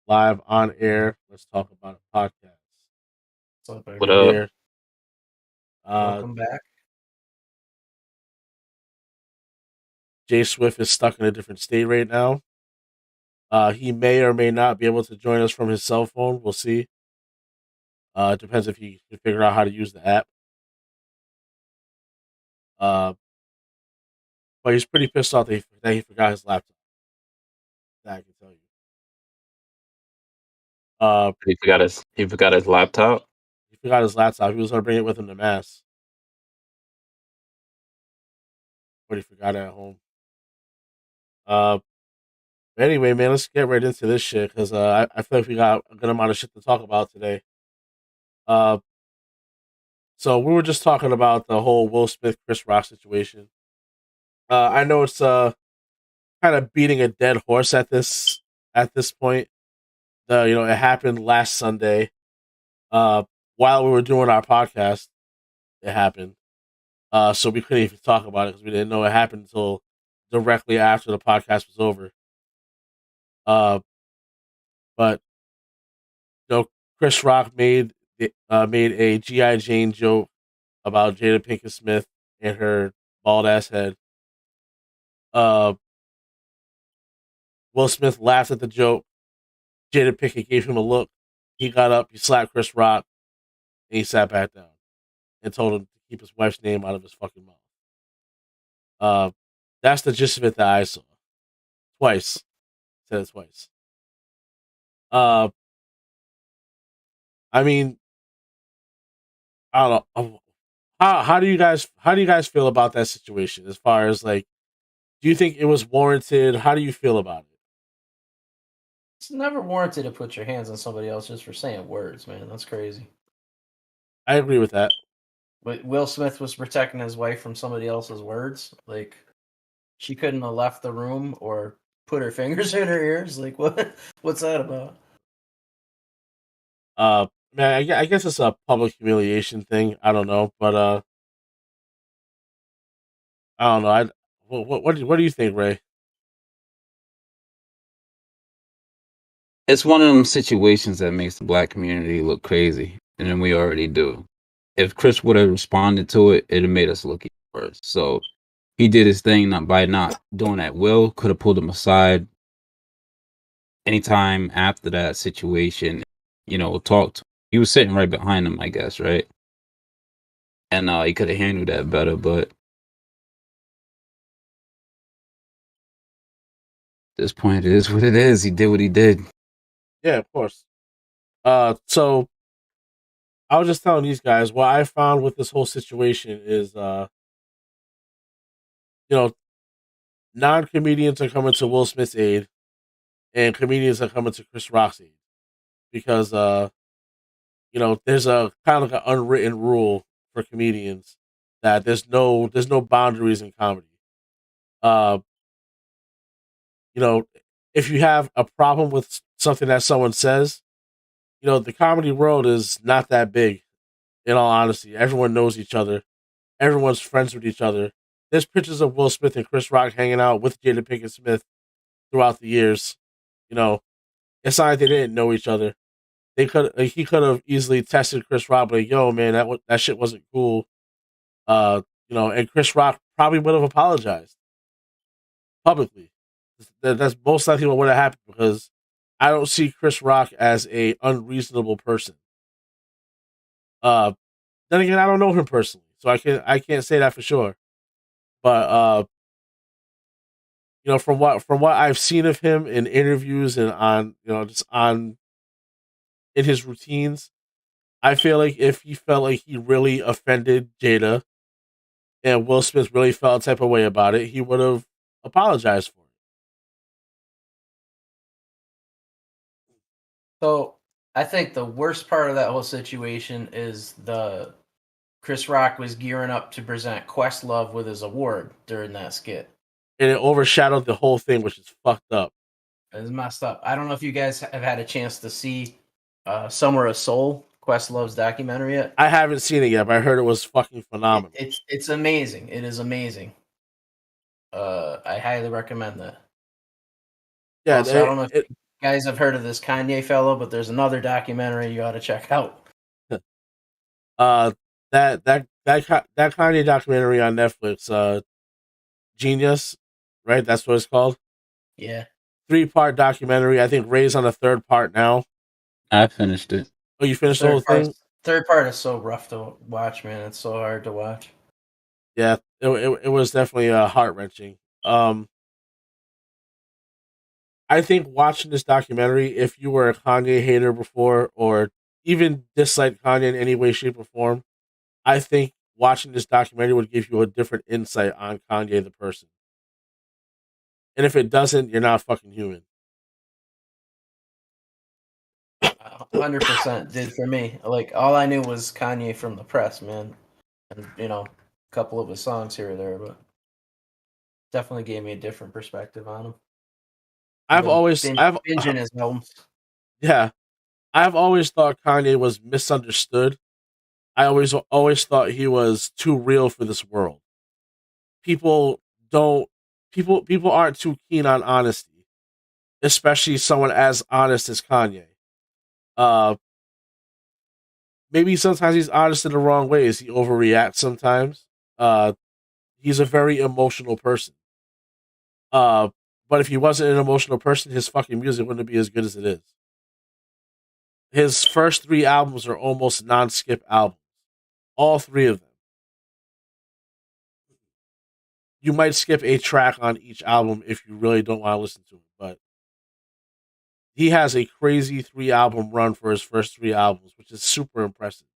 live on air. Let's talk about a podcast. What's up, What everybody? up? Here, Welcome back. Jay Swift is stuck in a different state right now. He may or may not be able to join us from his cell phone. We'll see. It depends if he can figure out how to use the app. Uh, but he's pretty pissed off that he forgot his laptop. That I can tell you. He forgot his laptop. He forgot his laptop. He was gonna bring it with him to mass, but he forgot it at home. Uh, anyway, man, let's get right into this shit because I feel like we got a good amount of shit to talk about today. Uh, so we were just talking about the whole Will Smith Chris Rock situation. I know it's kind of beating a dead horse at this point. It happened last Sunday. While we were doing our podcast, it happened. So we couldn't even talk about it because we didn't know it happened until directly after the podcast was over. But Chris Rock made a GI Jane joke about Jada Pinkett Smith and her bald ass head. Uh, Will Smith laughed at the joke. Jada Pinkett gave him a look. He got up, he slapped Chris Rock, and he sat back down and told him to keep his wife's name out of his fucking mouth. That's the gist of it that I saw. Twice. Said it twice. I mean, I don't know. How do you guys feel about that situation? As far as like, do you think it was warranted? How do you feel about it? It's never warranted to put your hands on somebody else just for saying words, man. That's crazy. I agree with that. But Will Smith was protecting his wife from somebody else's words. Like, she couldn't have left the room or put her fingers in her ears. Like, what? What's that about? Man, I guess it's a public humiliation thing. I don't know, but I don't know. What do you think, Ray? It's one of them situations that makes the black community look crazy, and then we already do. If Chris would have responded to it, it'd have made us look even worse. So he did his thing by not doing that. Will could have pulled him aside anytime after that situation, talked. He was sitting right behind him, I guess, right? And he could have handled that better, but at this point, it is what it is. He did what he did. Yeah, of course. So I was just telling these guys what I found with this whole situation is, non-comedians are coming to Will Smith's aid, and comedians are coming to Chris Rock's aid because, there's a kind of like an unwritten rule for comedians that there's no boundaries in comedy. Uh, if you have a problem with something that someone says, the comedy world is not that big. In all honesty, everyone knows each other. Everyone's friends with each other. There's pictures of Will Smith and Chris Rock hanging out with Jada Pinkett Smith throughout the years. You know, it's not like they didn't know each other. He could have easily tested Chris Rock, like, "Yo, man, that shit wasn't cool." And Chris Rock probably would have apologized publicly. That's most likely what would have happened because I don't see Chris Rock as a unreasonable person. Uh, then again, I don't know him personally, so I can't say that for sure. But from what I've seen of him in interviews and on just on in his routines, I feel like if he felt like he really offended Jada and Will Smith really felt a type of way about it, he would have apologized for it. So, I think the worst part of that whole situation is the Chris Rock was gearing up to present Questlove with his award during that skit. And it overshadowed the whole thing, which is fucked up. It's messed up. I don't know if you guys have had a chance to see Somewhere of Soul, Questlove's documentary yet. I haven't seen it yet, but I heard it was fucking phenomenal. It's amazing. It is amazing. I highly recommend that. Yeah, Also, I don't know if guys have heard of this Kanye fellow, but there's another documentary you ought to check out. That Kanye documentary on Netflix, Genius, right? That's what it's called. Yeah. 3-part documentary. I think Ray's on the 3rd part now. I finished it. Oh, you finished the whole thing? Third part is so rough to watch, man. It's so hard to watch. Yeah, it was definitely heart wrenching. I think watching this documentary, if you were a Kanye hater before, or even disliked Kanye in any way, shape, or form, I think watching this documentary would give you a different insight on Kanye the person. And if it doesn't, you're not fucking human. 100% did for me. Like, all I knew was Kanye from the press, man. And, a couple of his songs here or there, but definitely gave me a different perspective on him. I've binging his albums. Yeah, I've always thought Kanye was misunderstood. I always thought he was too real for this world. People aren't too keen on honesty, especially someone as honest as Kanye. Maybe sometimes he's honest in the wrong ways. He overreacts sometimes. He's a very emotional person. But if he wasn't an emotional person, his fucking music wouldn't be as good as it is. His first 3 albums are almost non-skip albums. All 3 of them. You might skip a track on each album if you really don't want to listen to it, but he has a crazy 3-album run for his first 3 albums, which is super impressive.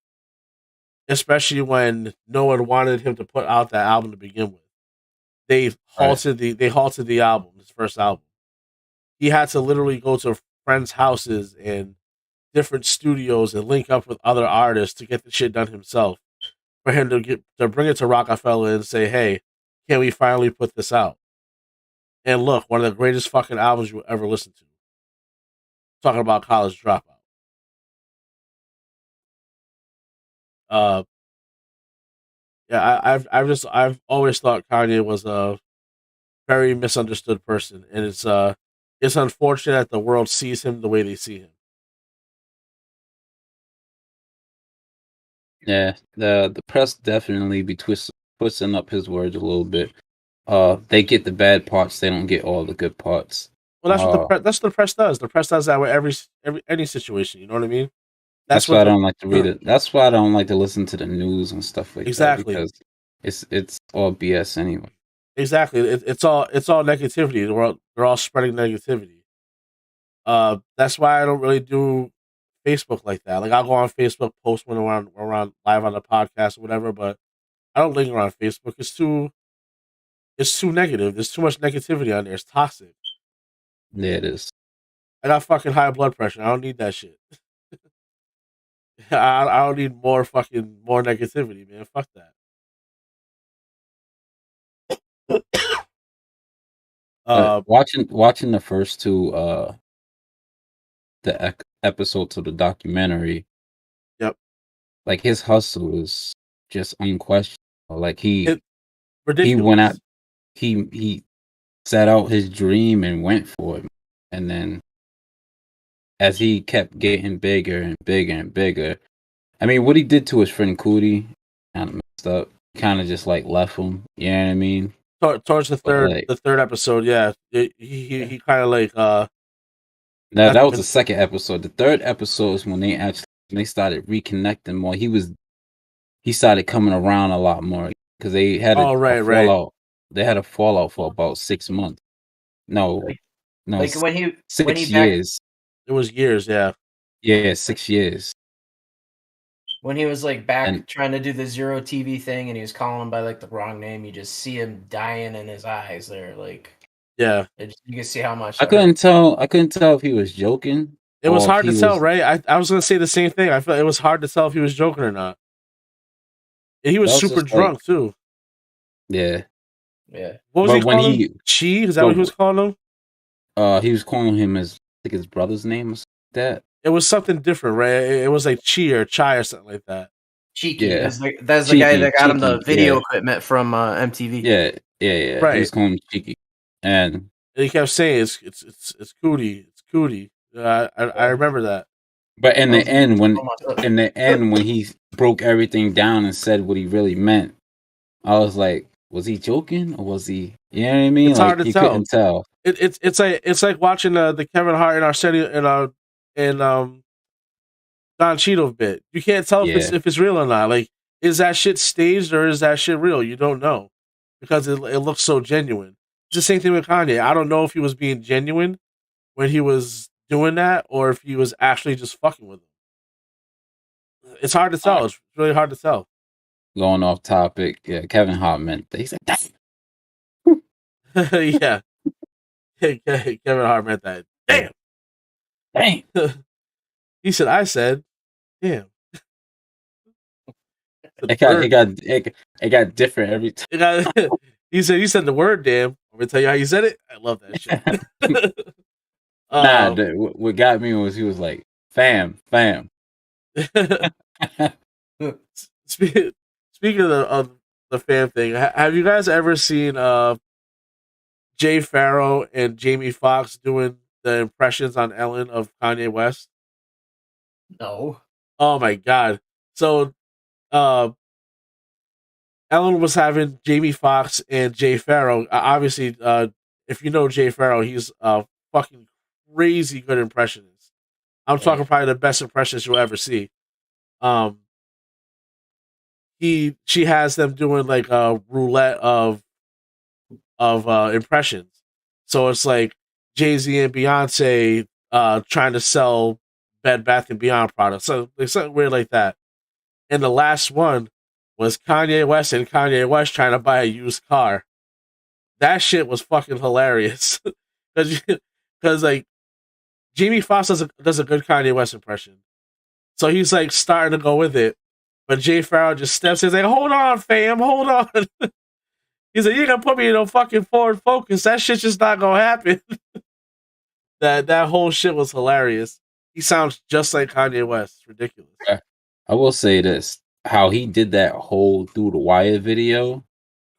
Especially when no one wanted him to put out that album to begin with. They halted the album, his first album. He had to literally go to friends' houses and different studios and link up with other artists to get the shit done himself. For him to bring it to Rockefeller and say, "Hey, can we finally put this out?" And look, one of the greatest fucking albums you'll ever listen to. Talking about College Dropout. Yeah, I've always thought Kanye was a very misunderstood person, and it's unfortunate that the world sees him the way they see him. Yeah, the press definitely be twisting up his words a little bit. They get the bad parts; they don't get all the good parts. Well, that's what the press does. The press does that with any situation. You know what I mean? That's why I don't like to read it. That's why I don't like to listen to the news and stuff like that, because it's all BS anyway. Exactly. It's all negativity. They're all spreading negativity. That's why I don't really do Facebook like that. Like, I'll go on Facebook, post when we're on live on the podcast or whatever, but I don't linger on Facebook. It's too negative. There's too much negativity on there. It's toxic. Yeah, it is. I got fucking high blood pressure. I don't need that shit. I don't need more negativity, man. Fuck that. Watching the first 2 episodes of the documentary. Yep. Like, his hustle is just unquestionable. Like, he ridiculous. went out, he set out his dream and went for it, and then as he kept getting bigger and bigger and bigger, I mean, what he did to his friend Cootie kind of messed up. Kind of just like left him. You know what I mean? Towards the third episode, yeah, he kind of like No, that was the second episode. The third episode is when they started reconnecting more. He started coming around a lot more because they had a fallout. Right. They had a fallout for about 6 months. No, like when he 6 years. It was years, yeah. Yeah, 6 years. When he was like back trying to do the Zero TV thing, and he was calling him by like the wrong name, you just see him dying in his eyes there, like. Yeah, you can see how much. I couldn't tell if he was joking. It was hard to tell, right? I was gonna say the same thing. I felt it was hard to tell if he was joking or not. And he was super drunk too. Yeah. Yeah. What was he calling him? Chi? Is that what he was calling him? He was calling him his brother's name or something like that. It was something different, right? It was like Chi or Chai or something like that. Cheeky. Yeah. That's the guy that got him the video equipment from MTV. Yeah. Right. He was calling him Cheeky. And he kept saying it's Cootie. It's Cootie. I remember that. But in I the was end, myself. when he broke everything down and said what he really meant, I was like, was he joking or was he? You know what I mean? It's hard Like to you tell. couldn't tell. It's like watching the Kevin Hart and Arsenio and Don Cheadle bit. You can't tell Yeah. if it's real or not. Like, is that shit staged or is that shit real? You don't know because it looks so genuine. It's the same thing with Kanye. I don't know if he was being genuine when he was doing that or if he was actually just fucking with him. It's hard to tell. It's really hard to tell. Going off topic, yeah. Kevin Hart meant that. He said, "Damn, Yeah, Kevin Hart meant that. Damn. damn." He said, I said, damn. The It got it word. got it got different every time. It got, he said the word damn. I'm gonna tell you how you said it. I love that shit. Nah, um, what got me was he was like, "Fam, fam." speaking of the fan thing, have you guys ever seen Jay Farrow and Jamie Foxx doing the impressions on Ellen of Kanye West? No. Oh my god! So uh, Ellen was having Jamie Foxx and Jay Farrow. Obviously, if you know Jay Farrow, he's a fucking crazy good impressionist. I'm talking probably the best impressions you'll ever see. Um, she has them doing like a roulette of impressions. So it's like Jay-Z and Beyonce trying to sell Bed Bath and Beyond products. So it's something weird like that. And the last one was Kanye West and Kanye West trying to buy a used car. That shit was fucking hilarious. Because like Jamie Foxx does a good Kanye West impression. So he's like starting to go with it. But Jay Farrell just steps in and like, hold on, fam, hold on. He's like, you're gonna put me in a fucking Ford Focus. That shit's just not gonna happen. That whole shit was hilarious. He sounds just like Kanye West. It's ridiculous. I will say this: how he did that whole through the wire video,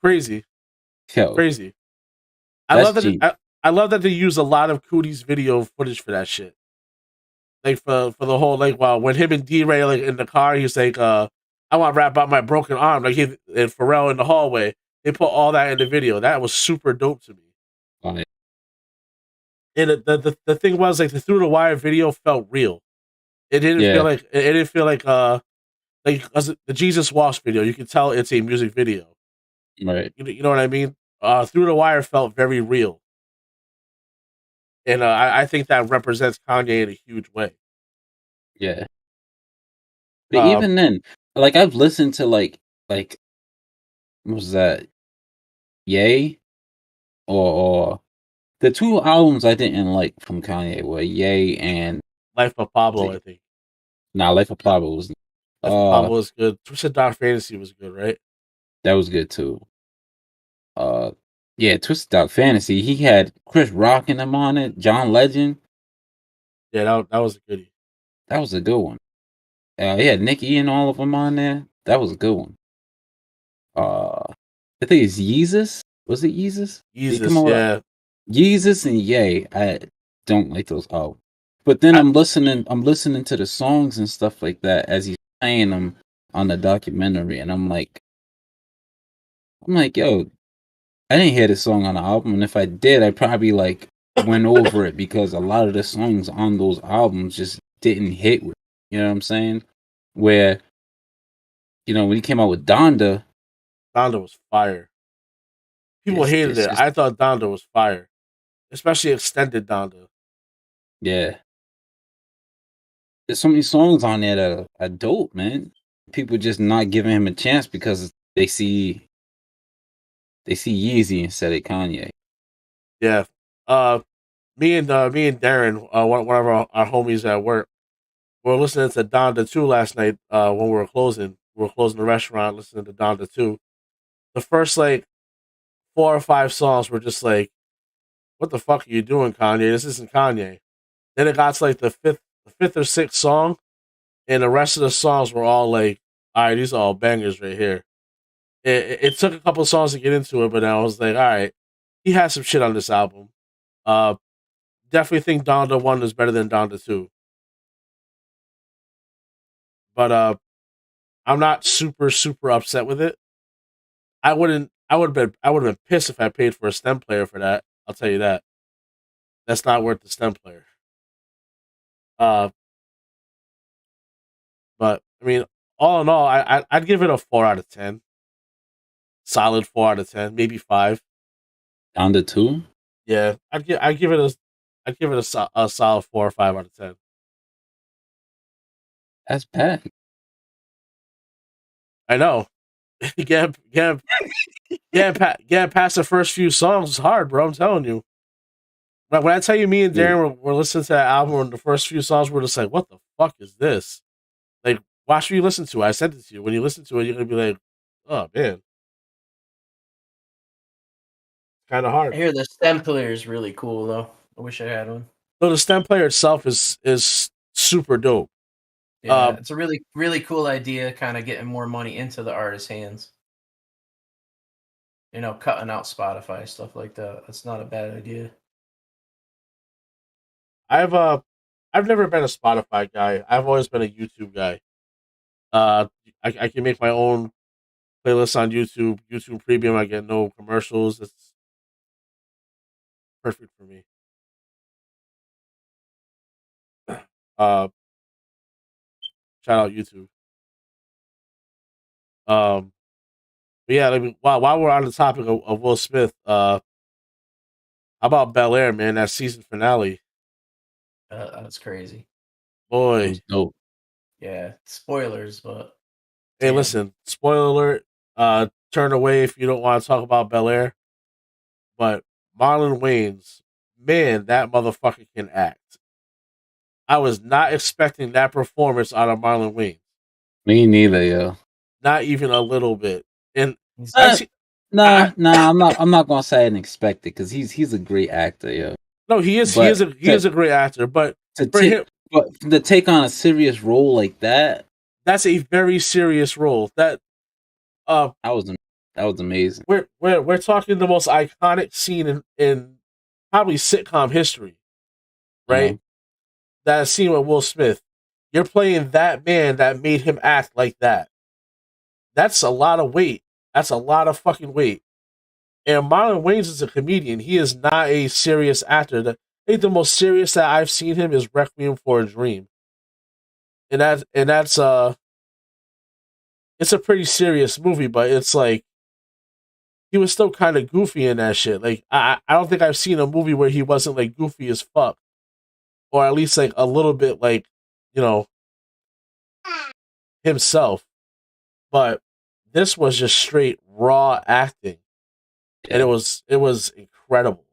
Crazy. yo, Crazy. I that's love that genius. I love that they use a lot of Cootie's video footage for that shit. Like for the whole like when him and D-Ray like in the car, he's like, I want to rap about my broken arm. Like he and Pharrell in the hallway. They put all that in the video. That was super dope to me. Like, And the thing was like the through the wire video felt real. It didn't feel yeah, like it didn't feel like the Jesus Wasp video. You can tell it's a music video. right, You know what I mean? Through the wire felt very real, and I think that represents Kanye in a huge way. yeah. But Uh, even then, like I've listened to like what was that? Yay or the two albums I didn't like from Kanye were Yay and Life of Pablo, I the think. nah, Life of Pablo was Life of Pablo was good. Twisted Dark Fantasy was good, right? that was good too. Uh, yeah, Twisted Dark Fantasy. He had Chris Rock in him on it. John Legend. Yeah, that was a goodie. That was a good one. He had Nicki and all of them on there. That was a good one. I think it's Yeezus. Was it Yeezus? Did he come Jesus, out with yeah. Yeezus and Yay? I don't like those albums. But then I'm listening to the songs and stuff like that as he's playing them on the documentary, and I'm like, yo, I didn't hear the song on the album, and if I did, I probably like went over it because a lot of the songs on those albums just didn't hit with me, you know what I'm saying? Where, when he came out with Donda, Donda was fire. People hated it's it. just I thought Donda was fire, especially extended Donda. yeah. There's so many songs on there that are dope, man. People just not giving him a chance because they see Yeezy instead of Kanye. Yeah. Me and Darren, one of our homies at work, were listening to Donda 2 last night. When we were closing, the restaurant, listening to Donda 2. The first like 4 or 5 songs were just like, "What the fuck are you doing, Kanye? This isn't Kanye." Then it got to like the fifth or sixth song, and the rest of the songs were all like, "All right, these are all bangers right here." It took a couple of songs to get into it, but I was like, "All right, he has some shit on this album." Uh, definitely think Donda 1 is better than Donda 2. But I'm not super upset with it. I would have been pissed if I paid for a stem player for that. I'll tell you that. That's not worth the stem player. But I mean, all in all, I'd give it a 4 out of 10. Solid 4 out of 10, maybe 5. Donda 2? Yeah, I'd give it a solid 4 or 5 out of 10. That's bad. I know. Getting past the first few songs is hard, bro. I'm telling you. When I tell you, me and Darren were listening to that album, and the first few songs were just like, "What the fuck is this?" Like, watch what you listen to. I sent it to you. When you listen to it, you're gonna be like, "Oh man, kind of hard." I hear the stem player is really cool though. I wish I had one. So the stem player itself is super dope. Yeah, it's a really cool idea. Kind of getting more money into the artist's hands. You know, cutting out Spotify stuff like that. That's not a bad idea. I've never been a Spotify guy. I've always been a YouTube guy. I can make my own playlist on YouTube. YouTube Premium. I get no commercials. It's perfect for me. Shout out YouTube. But yeah, I mean, while we're on the topic of Will Smith, how about Bel-Air, man? That season finale. That's crazy. Boy. Dope. Yeah, spoilers, but hey, damn. Listen, spoiler alert. Turn away if you don't want to talk about Bel-Air. But Marlon Wayans, man, that motherfucker can act. I was not expecting that performance out of Marlon Wayans. Me neither, yo. Not even a little bit. And I'm not gonna say I didn't expect it because he's a great actor, yo. No, he is. He is a great actor. But to take on a serious role like that, that's a very serious role. That was amazing. We're talking the most iconic scene in probably sitcom history, right? That scene with Will Smith. You're playing that man that made him act like that. That's a lot of weight. That's a lot of fucking weight. And Marlon Wayans is a comedian. He is not a serious actor. I think the most serious that I've seen him is Requiem for a Dream. And that's it's a pretty serious movie, but it's like he was still kind of goofy in that shit. Like I don't think I've seen a movie where he wasn't like goofy as fuck. Or at least like a little bit like, you know, himself. But this was just straight raw acting. And it was incredible.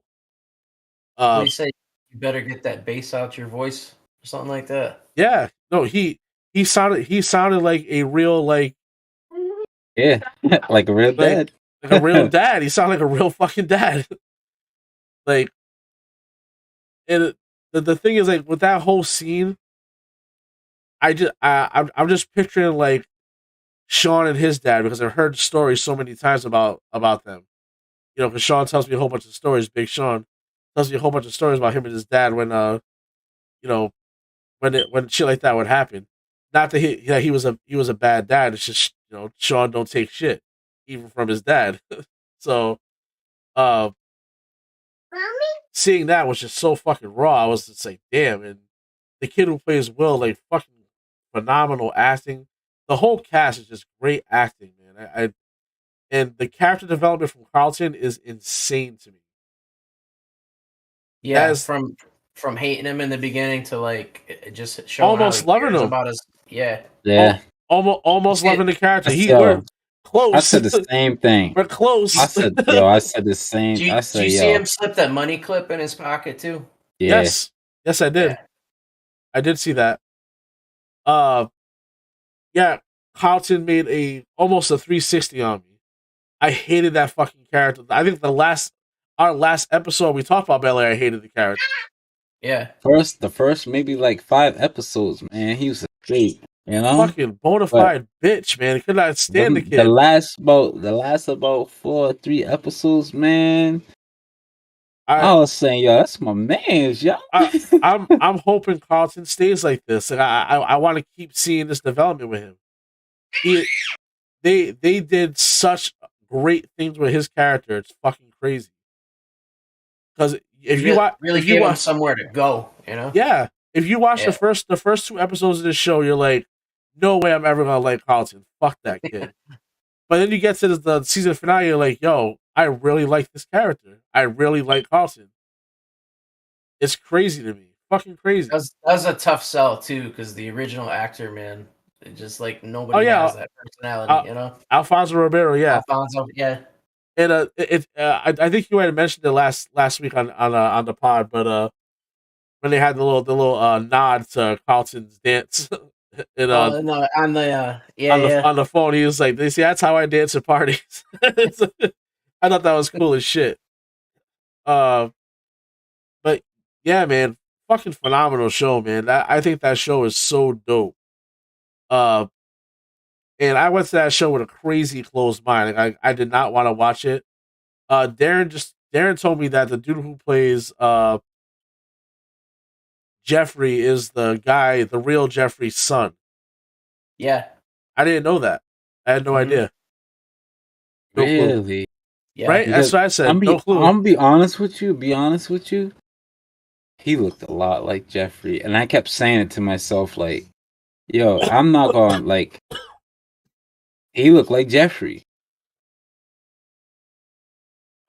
What do you say? You better get that bass out your voice or something like that. Yeah. No, he sounded like a real like like a real dad. Like a real dad. He sounded like a real fucking dad. Like, and the thing is, like, with that whole scene, I'm just picturing like Sean and his dad, because I've heard stories so many times about them. You know, because Sean tells me a whole bunch of stories. Big Sean tells me a whole bunch of stories about him and his dad when you know, when shit like that would happen. Not that he was a bad dad. It's just, you know, Sean don't take shit even from his dad. So, seeing that was just so fucking raw. I was just like, damn. And the kid who plays Will, like, fucking phenomenal acting. The whole cast is just great acting, man. And the character development from Carlton is insane to me. Yeah, from hating him in the beginning to like just showing almost loving him about his almost loving the character. We're close. I said the same thing. We're close. I said the same. Do you see him slip that money clip in his pocket too? Yeah. Yes, I did. Yeah. I did see that. Yeah, Carlton made almost a 360 on me. I hated that fucking character. I think our last episode we talked about Bel-Air, I hated the character. Yeah. The first maybe like 5 episodes, man. He was a straight, you know? Fucking bona fide bitch, man. I could not stand the kid. The last about 3 episodes, man. I was saying, yo, that's my man's, yo. I'm hoping Carlton stays like this. Like I want to keep seeing this development with him. They did such great things with his character. It's fucking crazy. Because if you watch, really gave him somewhere to go, you know. Yeah, if you watch the first 2 episodes of this show, you're like, no way I'm ever gonna like Carlton. Fuck that kid. But then you get to the season finale, you're like, yo, I really like this character. I really like Carlton. It's crazy to me. Fucking crazy. That was a tough sell too, because the original actor, man, it just like nobody has that personality, you know. Alfonso Ribeiro, yeah. Alfonso, yeah. And I think you had mentioned it last week on the pod, but when they had the little nod to Carlton's dance, and On the phone, he was like, "They see that's how I dance at parties." I thought that was cool as shit. But yeah, man, fucking phenomenal show, man. I think that show is so dope. And I went to that show with a crazy closed mind. Like, I did not want to watch it. Darren told me that the dude who plays Jeffrey is the real Jeffrey's son. Yeah. I didn't know that. I had no idea. No really? Clue. Yeah. Right? That's what I said. No clue. I'm gonna be honest with you. He looked a lot like Jeffrey. And I kept saying it to myself, like, yo, I'm not going like he looked like Jeffrey.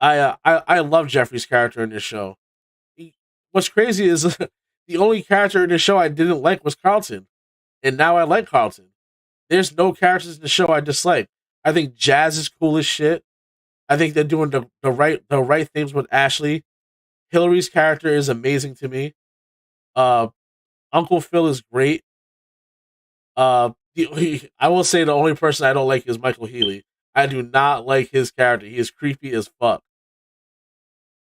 I love Jeffrey's character in this show. What's crazy is the only character in the show I didn't like was Carlton. And now I like Carlton. There's no characters in the show I dislike. I think Jazz is cool as shit. I think they're doing the right things with Ashley. Hillary's character is amazing to me. Uncle Phil is great. I will say the only person I don't like is Michael Healy. I do not like his character. He is creepy as fuck.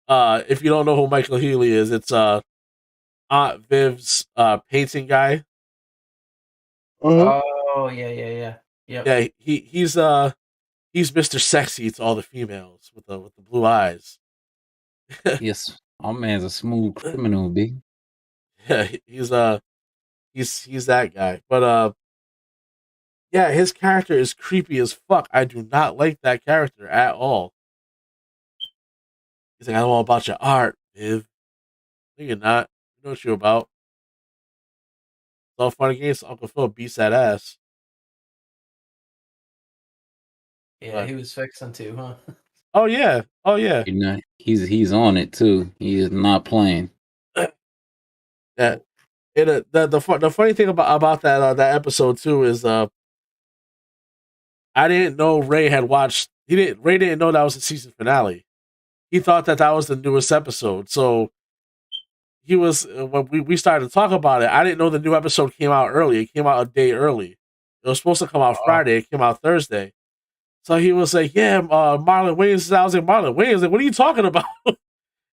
If you don't know who Michael Healy is, it's Aunt Viv's painting guy. Oh yeah. Yeah, he's Mr. Sexy to all the females with the blue eyes. Yes, our man's a smooth criminal, big. Yeah, he's that guy. But yeah, his character is creepy as fuck. I do not like that character at all. He's like, I don't know about your art, Viv. No, you're not. You know what you're about. It's all fun and games. Uncle Phil beats that ass. Yeah, he was fixing to, huh? Oh yeah. You know, he's on it too. He is not playing. Yeah. The funny thing about that episode too is I didn't know Ray had watched. Ray didn't know that was the season finale. He thought that was the newest episode. So he was when we started to talk about it. I didn't know the new episode came out early. It came out a day early. It was supposed to come out Friday. It came out Thursday. So he was like, "Yeah, Marlon Wayans." I was like, "Marlon Wayans, like, what are you talking about?"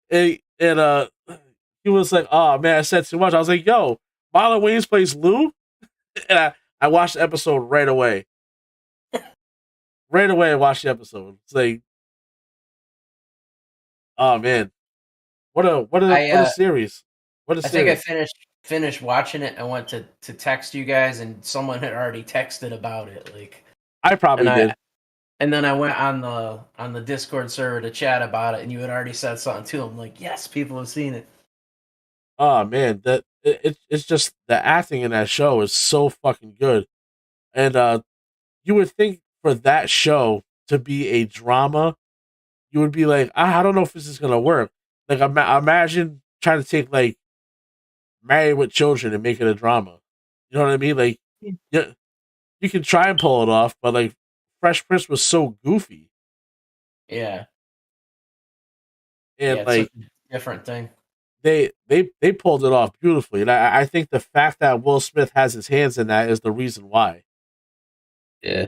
and he was like, "Oh man, I said too much." I was like, "Yo, Marlon Wayans plays Lou," and I watched the episode right away. Right away, I watched the episode. It's like, oh man, what a series! What a series! I think I finished watching it. I went to text you guys, and someone had already texted about it. Like I probably did. And then I went on the Discord server to chat about it, and you had already said something too. I'm like, yes, people have seen it. Oh man, it's just the acting in that show is so fucking good, and you would think for that show to be a drama, you would be like, I don't know if this is gonna work. Like, imagine trying to take like Married with Children and make it a drama. You know what I mean? Like, yeah, you can try and pull it off, but like Fresh Prince was so goofy. Yeah. And like it's a different thing. They pulled it off beautifully, and I think the fact that Will Smith has his hands in that is the reason why. Yeah.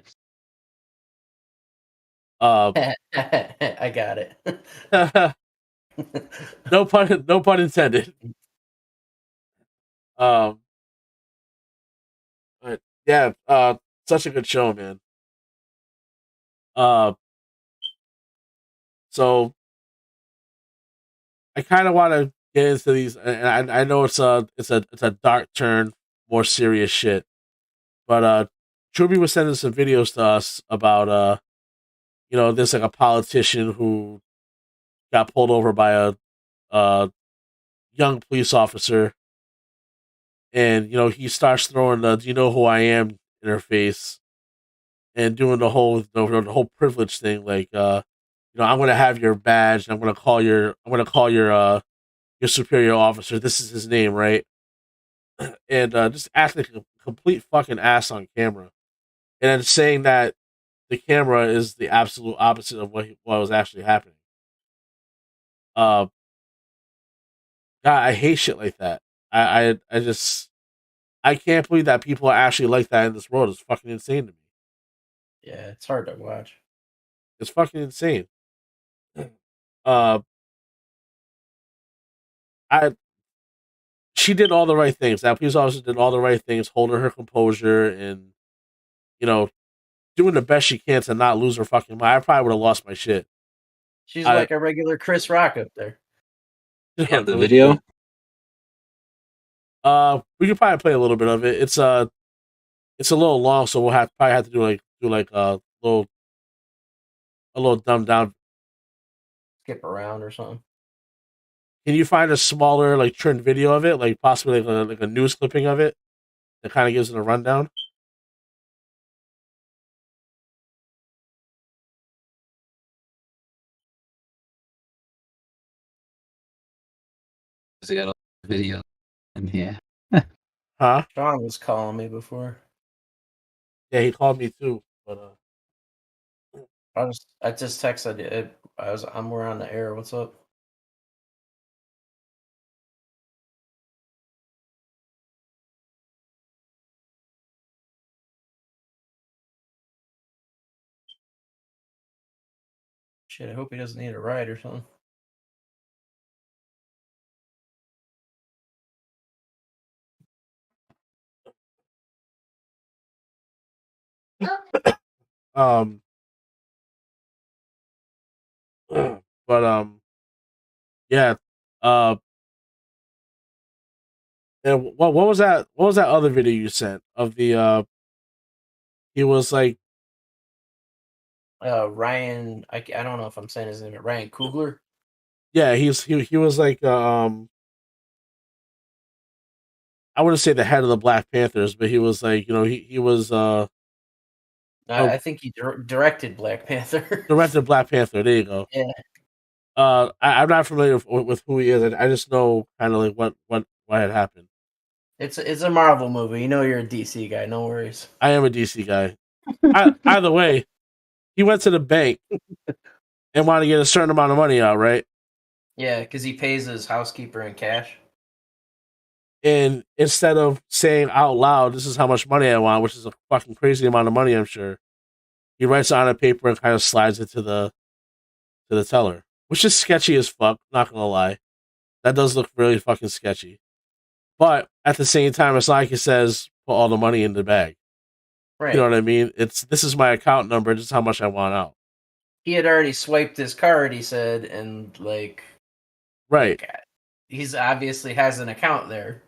I got it. no pun intended. But yeah, such a good show, man. So I kind of want to get into these, and I know it's a dark turn, more serious shit. But Truby was sending some videos to us about there's like a politician who got pulled over by a young police officer, and he starts throwing the "Do you know who I am?" in her face, and doing the whole privilege thing, like I'm gonna have your badge, and I'm gonna call your superior officer. This is his name, right? And just acting like a complete fucking ass on camera, and then saying that the camera is the absolute opposite of what was actually happening. Uh, God, I hate shit like that. I just I can't believe that people are actually like that in this world. It's fucking insane to me. Yeah, it's hard to watch. It's fucking insane. Uh, I She did all the right things. That police officer did all the right things, holding her composure and you know doing the best she can to not lose her fucking mind. I probably would have lost my shit. She's I like a regular Chris Rock up there. You have the really video? good. We could probably play a little bit of it. It's a little long, so we'll probably have to do like a little dumbed down. Skip around or something. Can you find a smaller like trimmed video of it, like possibly like a news clipping of it that kind of gives it a rundown? He got a video in here. Huh? Sean was calling me before. Yeah, he called me too, but I just texted it. We're on the air. What's up? Shit, I hope he doesn't need a ride or something. um, but yeah. Uh, and what was that? What was that other video you sent of the He was like, Ryan, I don't know if I'm saying his name, but Ryan Coogler. yeah, he was like I wouldn't say the head of the Black Panthers, but he was like, he was I think he directed Black Panther. director of Black Panther. There you go. Yeah, I'm not familiar with who he is. I just know kind of like what had happened. it's a Marvel movie. You know, you're a DC guy. No worries. I am a DC guy. Either way, he went to the bank and wanted to get a certain amount of money out, right? Yeah, because he pays his housekeeper in cash. And instead of saying out loud, "This is how much money I want," which is a fucking crazy amount of money, I'm sure, he writes it on a paper and kind of slides it to the teller, which is sketchy as fuck. Not gonna lie, that does look really fucking sketchy. But at the same time, it's not like he says, "Put all the money in the bag." Right. You know what I mean? This is my account number. This is how much I want out. He had already swiped his card. He said, and Right. he's obviously has an account there.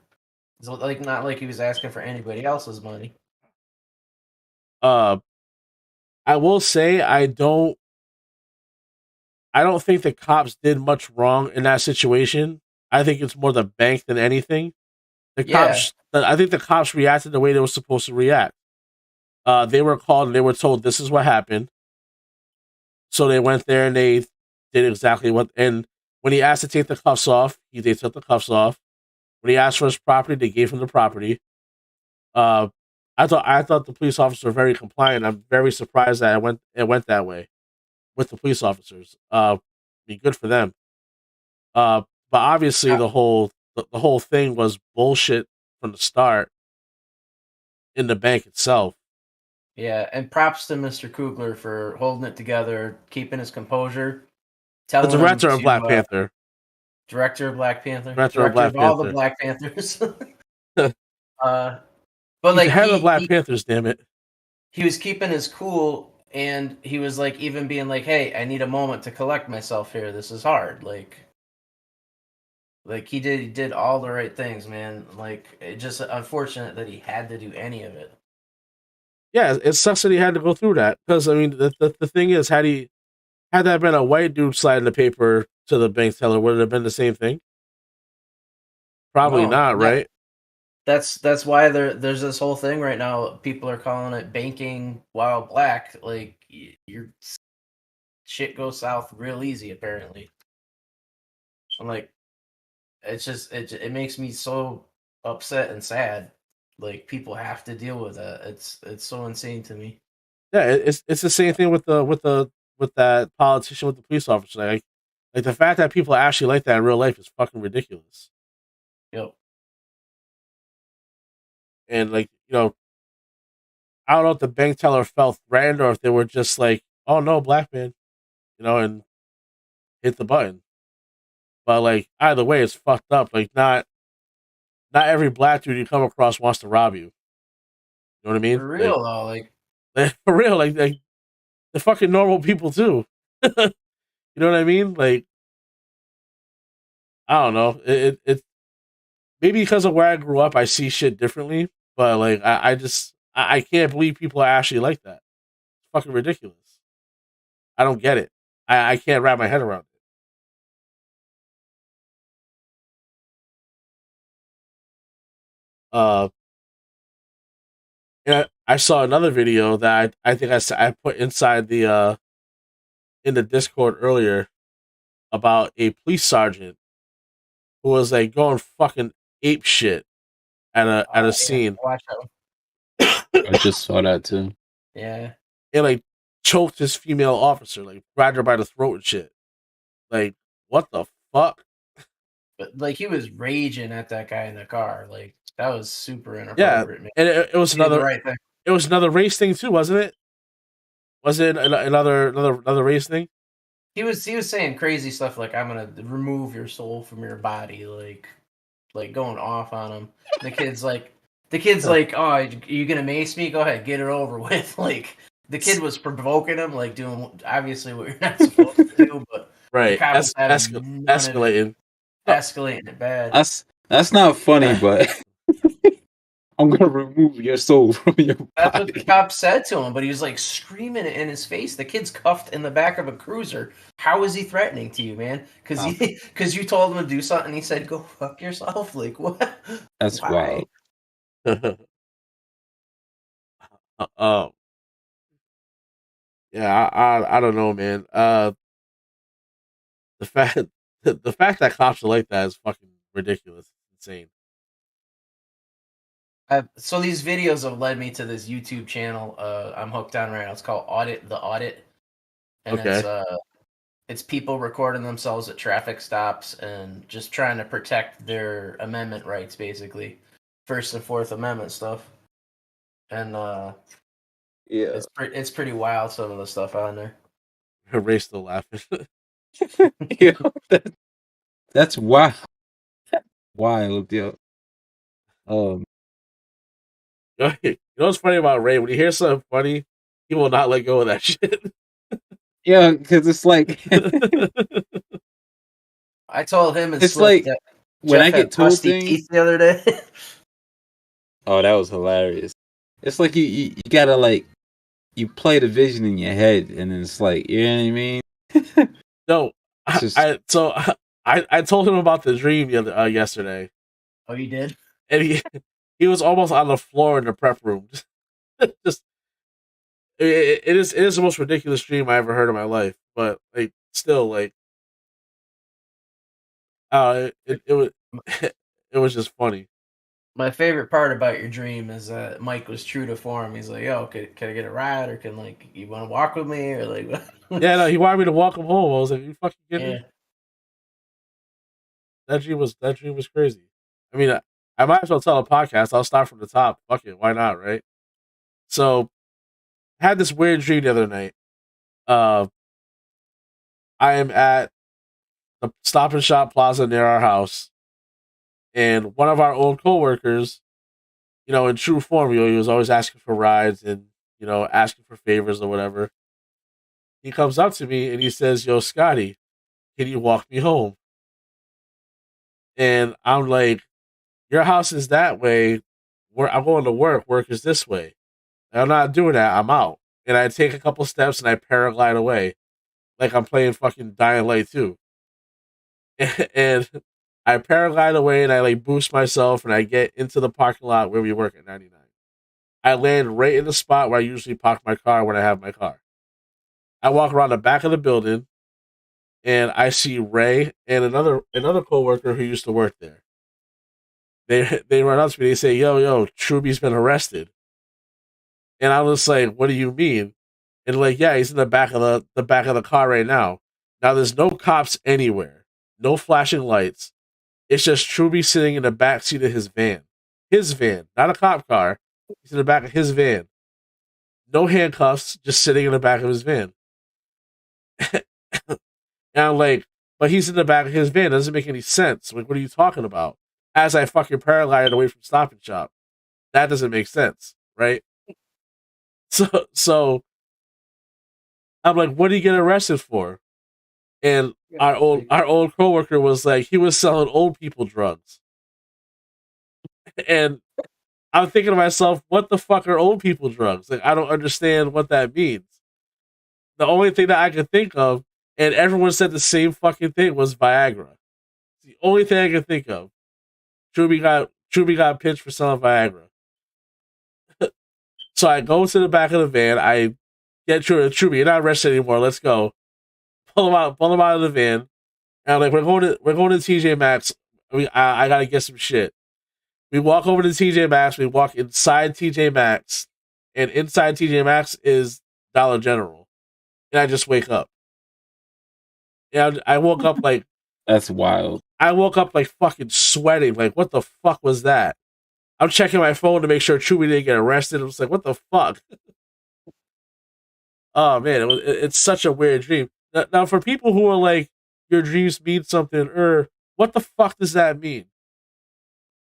It's like not like he was asking for anybody else's money. I will say I don't think the cops did much wrong in that situation. I think it's more the bank than anything. I think the cops reacted the way they were supposed to react. They were called and they were told this is what happened. So they went there and they did exactly what. And when he asked to take the cuffs off, they took the cuffs off. When he asked for his property, they gave him the property. Uh, I thought the police officers were very compliant. I'm very surprised that it went that way with the police officers. Be good for them. But obviously the whole thing was bullshit from the start in the bank itself. Yeah, and props to Mr. Coogler for holding it together, keeping his composure. The Telling director him of Black Panther. Director of Black Panther. Director of Black all Panther. the Black Panthers. But But he's the head of the Black Panthers, damn it. he was keeping his cool, and he was like even being like, "Hey, I need a moment to collect myself here. This is hard." Like, Like he did all the right things, man. Like it just unfortunate that he had to do any of it. Yeah, it sucks that he had to go through that because I mean the thing is, had that been a white dude sliding the paper to the bank teller, would it have been the same thing? Probably No, not, right? that's why there's this whole thing right now. People are calling it banking while black. Like your shit goes south real easy. Apparently, I'm like, it's just it makes me so upset and sad. Like people have to deal with that. It's so insane to me. Yeah, it's the same thing with with that politician with the police officer. Like the fact that people actually like that in real life is fucking ridiculous. Yep. And like I don't know if the bank teller felt threatened or if they were just like, "Oh no, black man," and hit the button. But like either way, it's fucked up. Like not every black dude you come across wants to rob you. You know what I mean? For real though, Like for real, like they're fucking normal people too. You know what I mean? Like I don't know. It maybe because of where I grew up, I see shit differently. But like I can't believe people are actually like that. It's fucking ridiculous. I don't get it. I can't wrap my head around it. Uh, yeah, I saw another video that I think I put inside the in the Discord earlier about a police sergeant who was like going fucking ape shit at a yeah, scene watch out. I just saw that too. Yeah. and like choked his female officer, like grabbed her by the throat and shit. Like what the fuck? But like he was raging at that guy in the car. Like that was super Yeah, inappropriate, man. and it was He did the another right thing. it was another race thing too, wasn't it? Was it another race thing? He was saying crazy stuff like I'm gonna remove your soul from your body, like going off on him. The kid's like, oh, you gonna mace me? Go ahead, get it over with. Like the kid was provoking him, like doing obviously what you're not supposed to do, but the Right, cop was having none of it, escalating. escalating it bad. That's not funny, but I'm gonna remove your soul from your That's what the body. cop said to him, but he was like screaming it in his face. The kid's cuffed in the back of a cruiser. How is he threatening to you, man? Because you told him to do something. He said, "Go fuck yourself." Like what? That's Why? wild. um, yeah, I don't know, man. The fact the fact that cops are like that is fucking ridiculous, insane. So these videos have led me to this YouTube channel. I'm hooked on right now. It's called Audit the Audit, and Okay, it's people recording themselves at traffic stops and just trying to protect their amendment rights, basically, First and Fourth Amendment stuff. And Yeah. it's pretty wild, some of the stuff on there. Ray's still laughing. Yeah. That's wild. Wild, yo. Um, You know what's funny about Ray? When he hears something funny, he will not let go of that shit. yeah, because it's like I told him and it's Slip like that when I Jeff had get told busty things. teeth the other day. Oh, that was hilarious. It's like you gotta like you play the vision in your head, and it's like you know what I mean. No, It's just I told him about the dream yesterday, Oh, you did? and he was almost on the floor in the prep room. Just it is the most ridiculous dream I ever heard in my life. But like still like it was it was just funny. My favorite part about your dream is that Mike was true to form. He's like, "Yo, can I get a ride, or can like you want to walk with me, or like?" Yeah, no, he wanted me to walk him home. I was like, "You fucking kidding Yeah. me?" That dream was crazy. I mean, I might as well tell a podcast. I'll start from the top. Fuck it, why not, right? So, I had this weird dream the other night. Uh, I am at the Stop and Shop Plaza near our house, and one of our old coworkers, in true form, he was always asking for rides and asking for favors or whatever. He comes up to me and he says, "Yo, Scotty, can you walk me home?" And I'm like, your house is that way. Where I'm going to work. Work is this way. And I'm not doing that. I'm out. And I take a couple steps and I paraglide away, like I'm playing fucking Dying Light 2. And I paraglide away and I like boost myself and I get into the parking lot where we work at 99. I land right in the spot where I usually park my car when I have my car. I walk around the back of the building and I see Ray and another coworker who used to work there. They run up to me. They say, "Yo, Truby's been arrested." And I was like, "What do you mean?" And like, "Yeah, he's in the back of the car right now." Now there's no cops anywhere, no flashing lights. It's just Truby sitting in the back seat of his van, not a cop car. He's in the back of his van, no handcuffs, just sitting in the back of his van. And I'm like, but he's in the back of his van. It doesn't make any sense. Like, what are you talking about? As I fucking paraglided away from Stop and Shop. That doesn't make sense, right? So I'm like, what did he get arrested for? And our old coworker was like, he was selling old people drugs. And I'm thinking to myself, what the fuck are old people drugs? Like, I don't understand what that means. The only thing that I could think of, and everyone said the same fucking thing, was Viagra. It's the only thing I could think of. Truby got pinched for selling Viagra. So I go to the back of the van. I get Truby, you're not arrested anymore. Let's go. Pull him out of the van. And I'm like, we're going to TJ Maxx. I gotta get some shit. We walk over to TJ Maxx. We walk inside TJ Maxx, and inside TJ Maxx is Dollar General. And I just wake up. And I woke up like That's wild. I woke up like fucking sweating. Like, what the fuck was that? I'm checking my phone to make sure Chewie didn't get arrested. I was like, what the fuck? Oh man, it's such a weird dream. Now, for people who are like, your dreams mean something, or what the fuck does that mean?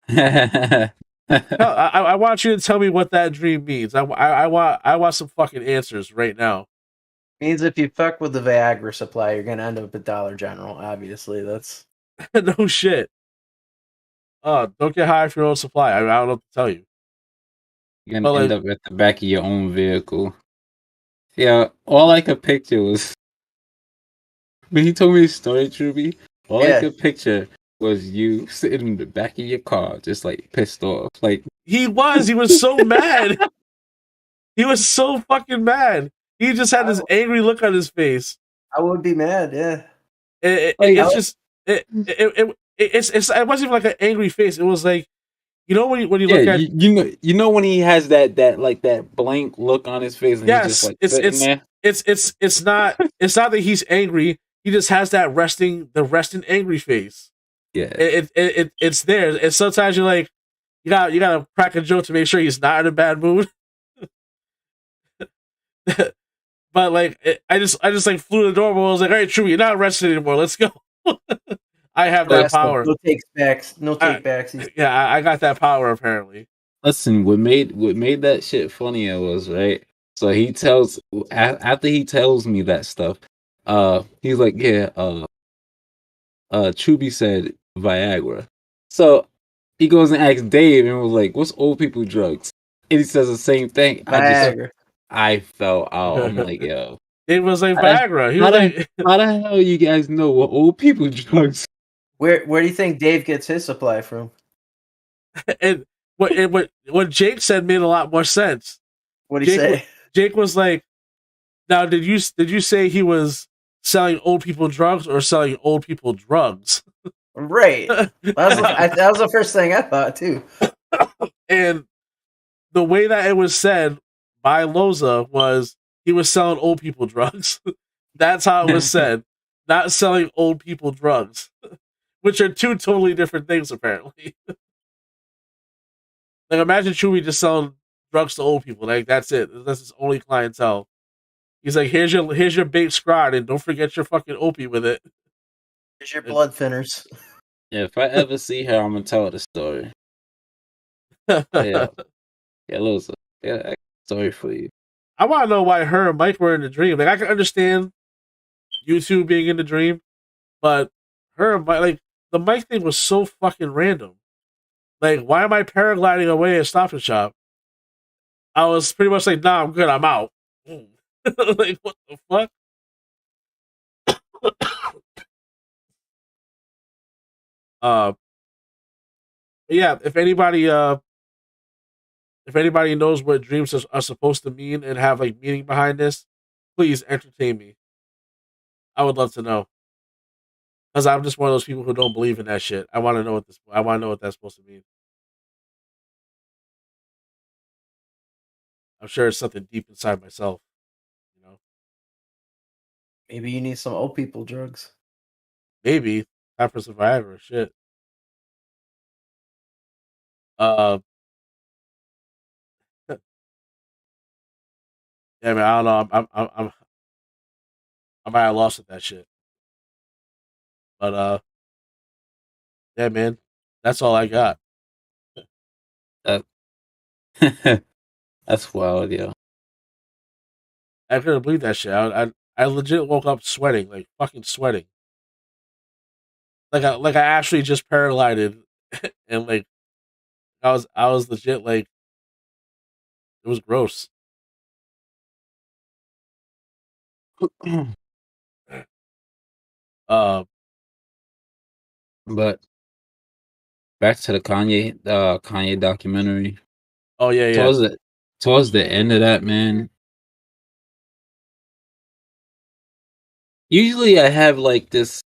I want you to tell me what that dream means. I want some fucking answers right now. Means if you fuck with the Viagra supply, you're gonna end up at Dollar General. Obviously, that's No shit. Don't get high for your own supply. I don't know what to tell you. You're gonna end up at the back of your own vehicle. Yeah, all I could picture was when he told me his story, Truby. All I could picture was you sitting in the back of your car, just like pissed off. Like he was so mad. He was so fucking mad. He just had this angry look on his face. I would be mad. Yeah, it wasn't even like an angry face. It was like, you know, when you look at you know when he has that blank look on his face and he's just like sitting there. It's not that he's angry. He just has that resting angry face. Yeah, it's there. And sometimes you're like, you gotta crack a joke to make sure he's not in a bad mood. But like, I just like flew the doorbell. I was like, all right, true, you're not arrested anymore. Let's go. I have that power. No take backs. Yeah, I got that power apparently. Listen, what made that shit funnier was, right. So he tells after he tells me that stuff, he's like, yeah, Truby said Viagra. So he goes and asks Dave and was like, what's old people drugs? And he says the same thing. Viagra. I fell out. I'm like, yo. It was like Viagra. How the hell you guys know what old people drugs? Where do you think Dave gets his supply from? And what Jake said made a lot more sense. What did he say? Jake was like, now did you say he was selling old people drugs or selling old people drugs? Right. That was the first thing I thought too. And the way that it was said by Loza was he was selling old people drugs. That's how it was said. Not selling old people drugs. Which are two totally different things, apparently. Like, imagine Chewie just selling drugs to old people. Like, that's it. That's his only clientele. He's like, here's your baked scrod, and don't forget your fucking opie with it. Here's your blood thinners. Yeah, if I ever see her, I'm gonna tell her the story. Yeah, Loza. Yeah, I got a story for you. I want to know why her and Mike were in the dream. Like, I can understand you two being in the dream, but her and Mike, like, the mic thing was so fucking random. Like, why am I paragliding away at Stop and Shop? I was pretty much like, nah, I'm good, I'm out. Like, what the fuck? uh, yeah, if anybody knows what dreams are supposed to mean and have like meaning behind this, please entertain me. I would love to know. Because I'm just one of those people who don't believe in that shit. I want to know what this. I want to know what that's supposed to mean. I'm sure it's something deep inside myself. You know, Maybe you need some old people drugs. maybe time for Survivor. Shit. Uh, yeah, man. I don't know. I'm at a loss with that shit. But yeah, man. That's all I got. That, that's wild, yo. I couldn't believe that shit. I legit woke up sweating, like fucking sweating. Like I actually just paraglided, and like I was legit like it was gross. Uh, But back to the Kanye documentary. oh yeah, yeah. Towards the end of that, man. Usually, I have like this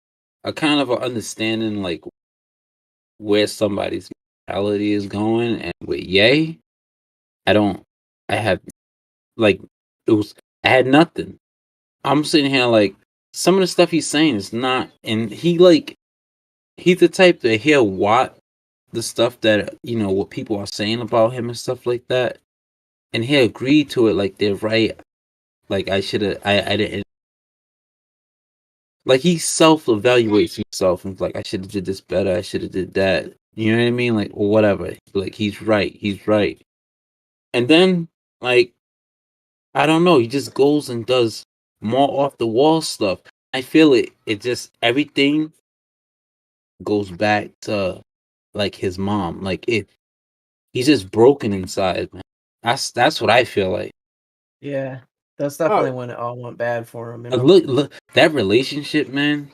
a kind of an understanding like where somebody's mentality is going, and with Ye, I don't. I have like it was. I had nothing. I'm sitting here like some of the stuff he's saying is not, and he's the type that he'll watch the stuff that what people are saying about him and stuff like that, and he'll agree to it like they're right. Like I should have, I didn't. Like he self evaluates himself and like I should have did this better. I should have did that. You know what I mean? Like or whatever. Like he's right. He's right. And then like I don't know. He just goes and does more off the wall stuff. I feel it. It just everything goes back to like his mom. Like he's just broken inside, man. That's what I feel like. Yeah, that's definitely when it all went bad for him. You know? Look, that relationship, man.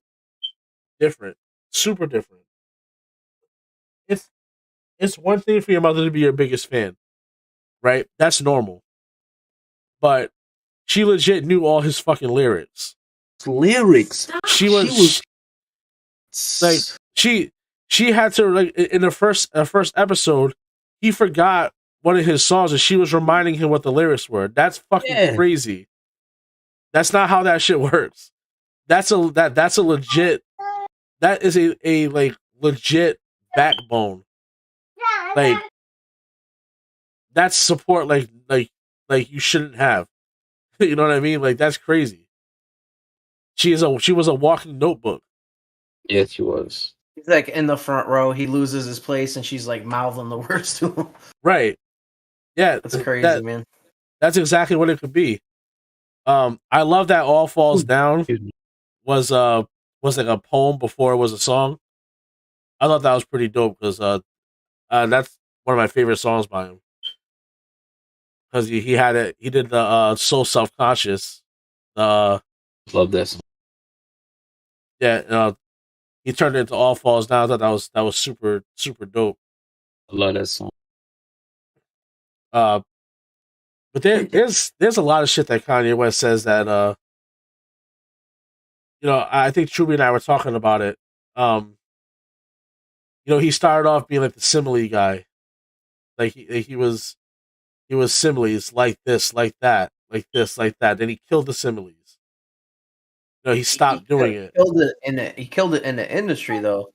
Different, super different. It's it's one thing for your mother to be your biggest fan, right? That's normal. But she legit knew all his fucking lyrics. Lyrics. She was like she had to like in the first episode, he forgot one of his songs and she was reminding him what the lyrics were. That's fucking crazy. That's not how that shit works. That's a legit. That is a like legit backbone. Like that's support. Like you shouldn't have. You know what I mean? Like that's crazy. She was a walking notebook. Yes, she was. He's like in the front row. He loses his place, and she's like mouthing the words to him. Right. Yeah. That's crazy, man. That's exactly what it could be. I love that All Falls Down was like a poem before it was a song. I thought that was pretty dope because that's one of my favorite songs by him. Because he had it, he did the So Self Conscious. Love this. Yeah, he turned it into All Falls Down. I thought that was super super dope. I love that song. But there's a lot of shit that Kanye West says that I think Truby and I were talking about it. He started off being like the simile guy, like he was similes like this, like that, like this, like that. Then he killed the similes. He stopped doing it. He killed it in the industry, though.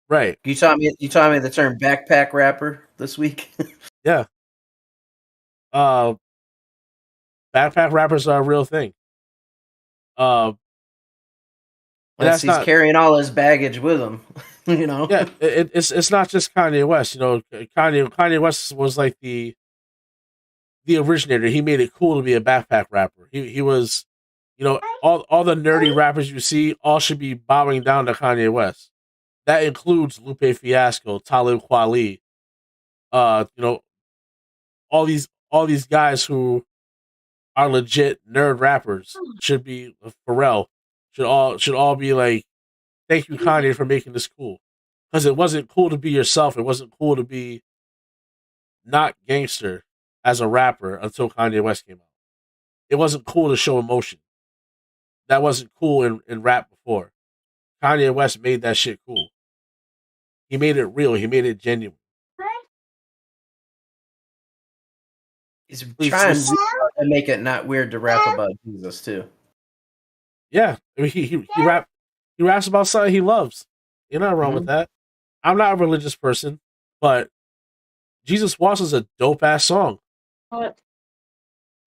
Right. You taught me the term backpack rapper this week. Yeah. Backpack rappers are a real thing. That's he's carrying all his baggage with him. Yeah, it's not just Kanye West. Kanye West was like the originator. He made it cool to be a backpack rapper. He was, all the nerdy rappers you see all should be bowing down to Kanye West. That includes Lupe Fiasco, Talib Kweli, you know, all these guys who are legit nerd rappers should be Pharrell should all be like, thank you Kanye for making this cool, because it wasn't cool to be yourself. It wasn't cool to be not gangster as a rapper until Kanye West came out. It wasn't cool to show emotion. That wasn't cool in rap before. Kanye West made that shit cool. He made it real. He made it genuine. He's trying to make it not weird to rap about Jesus too. Yeah, I mean, he raps about something he loves. You're not wrong with that. I'm not a religious person, but Jesus Walks is a dope ass song.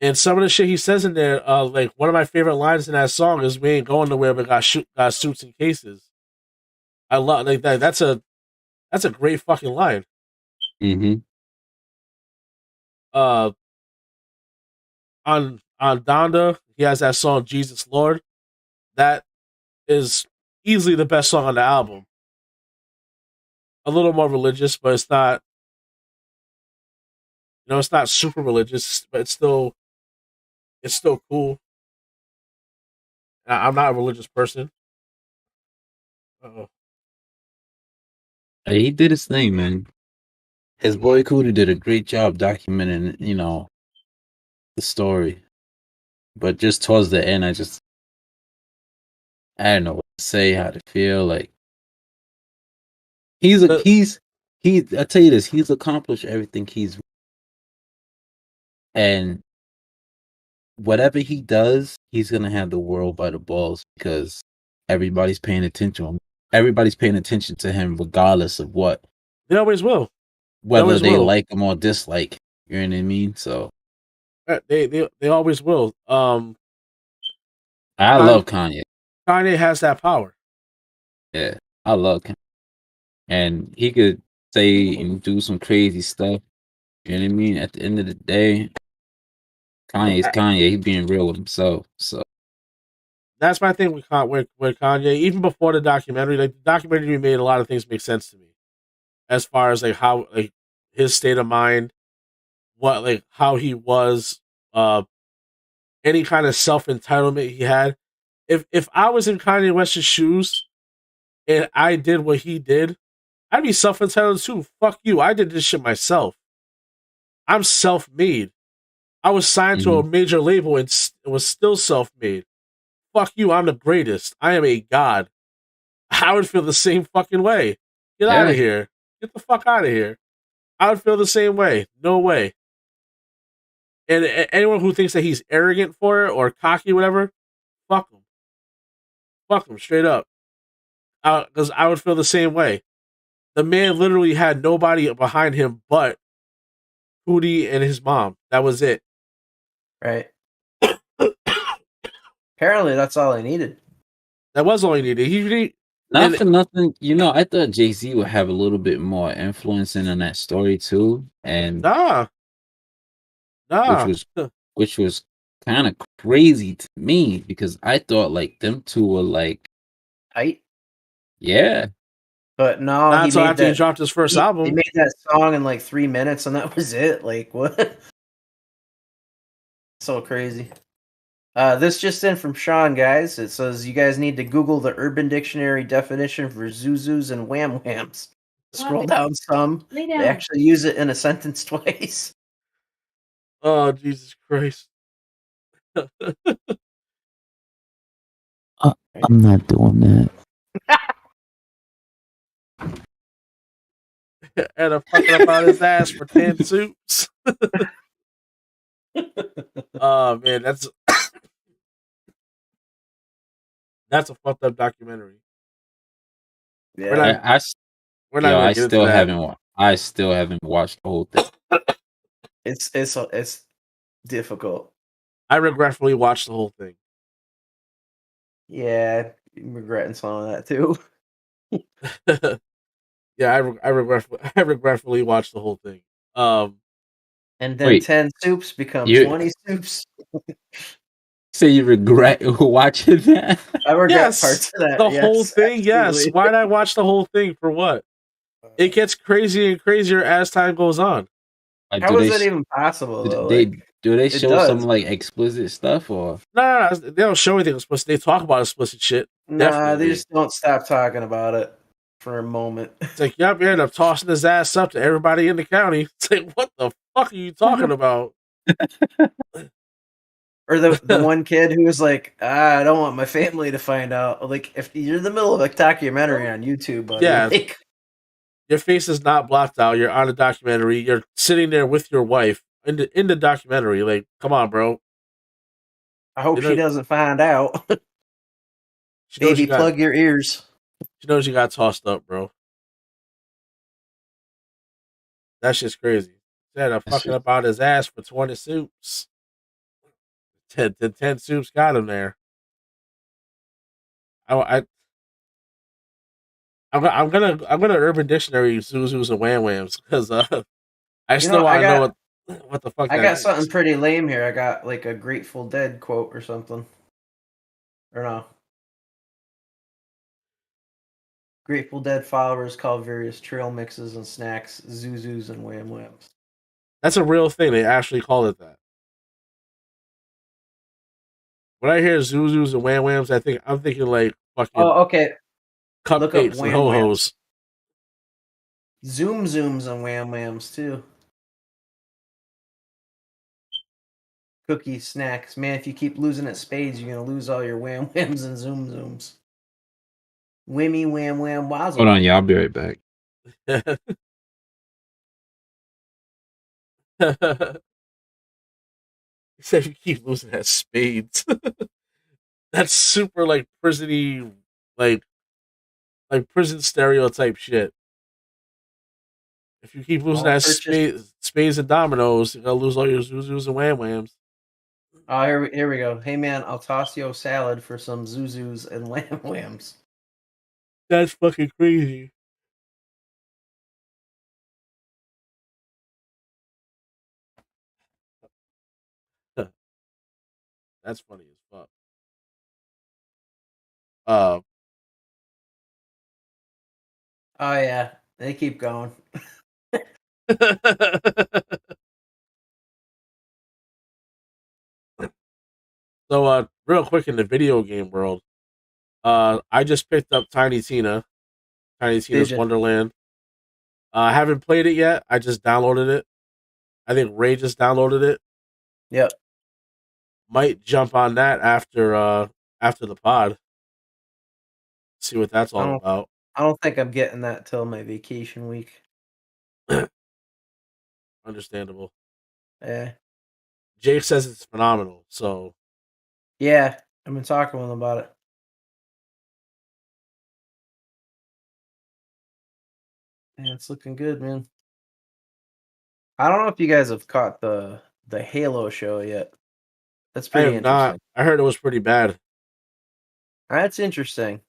And some of the shit he says in there, like one of my favorite lines in that song is, "We ain't going nowhere, but got suits and cases." I love like that. That's a great fucking line. Mm-hmm. On Donda, he has that song "Jesus Lord." That is easily the best song on the album. A little more religious, but it's not. You know, it's not super religious, but it's still cool. I'm not a religious person. Uh-oh. He did his thing, man. His boy Cootie did a great job documenting, the story. But just towards the end, I don't know what to say, how to feel. Like I tell you this, he's accomplished everything and whatever he does, he's gonna have the world by the balls because everybody's paying attention to him. Everybody's paying attention to him regardless of what. They always will. Whether they like him or dislike. You know what I mean? So they always will. I love Kanye. Kanye has that power. Yeah, I love him. And he could say and do some crazy stuff. You know what I mean? At the end of the day, Kanye's Kanye. He being real with himself. So that's my thing with Kanye. Even before the documentary, like the documentary made a lot of things make sense to me, as far as like how like his state of mind, what like how he was, any kind of self entitlement he had. If I was in Kanye West's shoes and I did what he did, I'd be self entitled too. Fuck you. I did this shit myself. I'm self made. I was signed to a major label and was still self made. Fuck you. I'm the greatest. I am a god. I would feel the same fucking way. Get out of here. Get the fuck out of here. I would feel the same way. No way. And anyone who thinks that he's arrogant for it or cocky, whatever, fuck him. Fuck him straight up. Because I would feel the same way. The man literally had nobody behind him but Hootie and his mom. That was it. Right. Apparently, that's all I needed. That was all he needed. Not for nothing, I thought Jay-Z would have a little bit more influence in on that story too, and which was kind of crazy to me because I thought like them two were like tight. Yeah, but no, not until after he dropped his first album. He made that song in like 3 minutes, and that was it. Like what? So crazy. This just in from Sean, guys. It says you guys need to Google the Urban Dictionary definition for zuzus and wham whams. Scroll down some. They actually use it in a sentence twice. Oh, Jesus Christ. I'm not doing that. And a fucking up on his ass for 10 soups. Oh, man, that's a fucked up documentary. Yeah, we're not I still haven't watched the whole thing. It's difficult. I regretfully watched the whole thing. Yeah, I'm regretting some of that too. Yeah, I regretfully watched the whole thing. And then 10 soups become 20 soups. say you regret watching that? I regret Yes, parts of that. the yes, whole thing. Yes. absolutely. Why'd I watch the whole thing for what? It gets crazier and crazier as time goes on. How is that even possible? Though? Do they it show does. some like explicit stuff or? No, they don't show anything explicit. They talk about explicit shit. Nah, Definitely. they just don't stop talking about it for a moment. It's like, yep, you end up tossing his ass up to everybody in the county. It's like, what the fuck are you talking about? Or the one kid who was like, I don't want my family to find out. Like, if you're in the middle of a documentary on YouTube, buddy, Yeah. like, Your face is not blocked out. You're on a documentary. You're sitting there with your wife in the documentary. Like, come on, bro. I hope she doesn't find out. Baby, plug your ears. She knows you got tossed up, bro. That shit's crazy. Said I'm fucking up out his ass for 20 soups. 10 soups got him there. I'm gonna Urban Dictionary Zuzus and Wham Whams because I still want to know what the fuck. I got something pretty lame here. I got like a Grateful Dead quote or something. Or no. Grateful Dead followers call various trail mixes and snacks Zuzus and Wham Whams. That's a real thing. They actually call it that. When I hear Zuzus and Wham Whams, I'm thinking like fucking. Oh, okay. Cupcakes and ho-hos. Zoom Zooms and Wham Whams too. Cookies, snacks. Man, if you keep losing at spades, you're gonna lose all your Wham Whams and Zoom Zooms. Whammy Wham Wham Wazzle. Hold on, yeah, I'll be right back. He said you keep losing at spades. That's super like prison-y, like prison stereotype shit. If you keep losing at spades and dominoes, you're gonna lose all your Zuzus and Wham Whams. Oh, here we go. Hey man, I'll toss you a salad for some Zuzus and Wham Whams. That's fucking crazy. That's funny as fuck. Oh yeah, they keep going. So, real quick in the video game world, I just picked up Tiny Tina's Wonderland. I haven't played it yet. I just downloaded it. I think Ray just downloaded it. Yep. Might jump on that after the pod. See what that's all about. I don't think I'm getting that till my vacation week. Understandable. Yeah. Jake says it's phenomenal, so yeah, I've been talking with him about it. Yeah, it's looking good, man. I don't know if you guys have caught the Halo show yet. That's pretty interesting. Not. I heard it was pretty bad. That's interesting.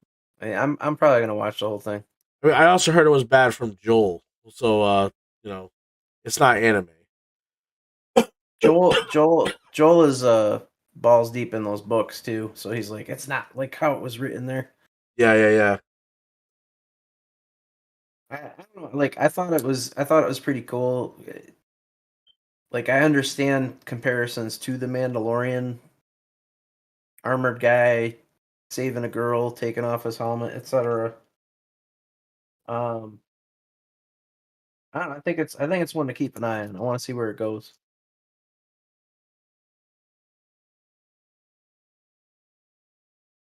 I'm probably gonna watch the whole thing. I mean, I also heard it was bad from Joel, so it's not anime. Joel is balls deep in those books too, so he's like, it's not like how it was written there. Yeah. I don't know. Like I thought it was pretty cool. Like I understand comparisons to the Mandalorian, armored guy saving a girl, taking off his helmet, etc. I don't know, I think it's one to keep an eye on. I want to see where it goes.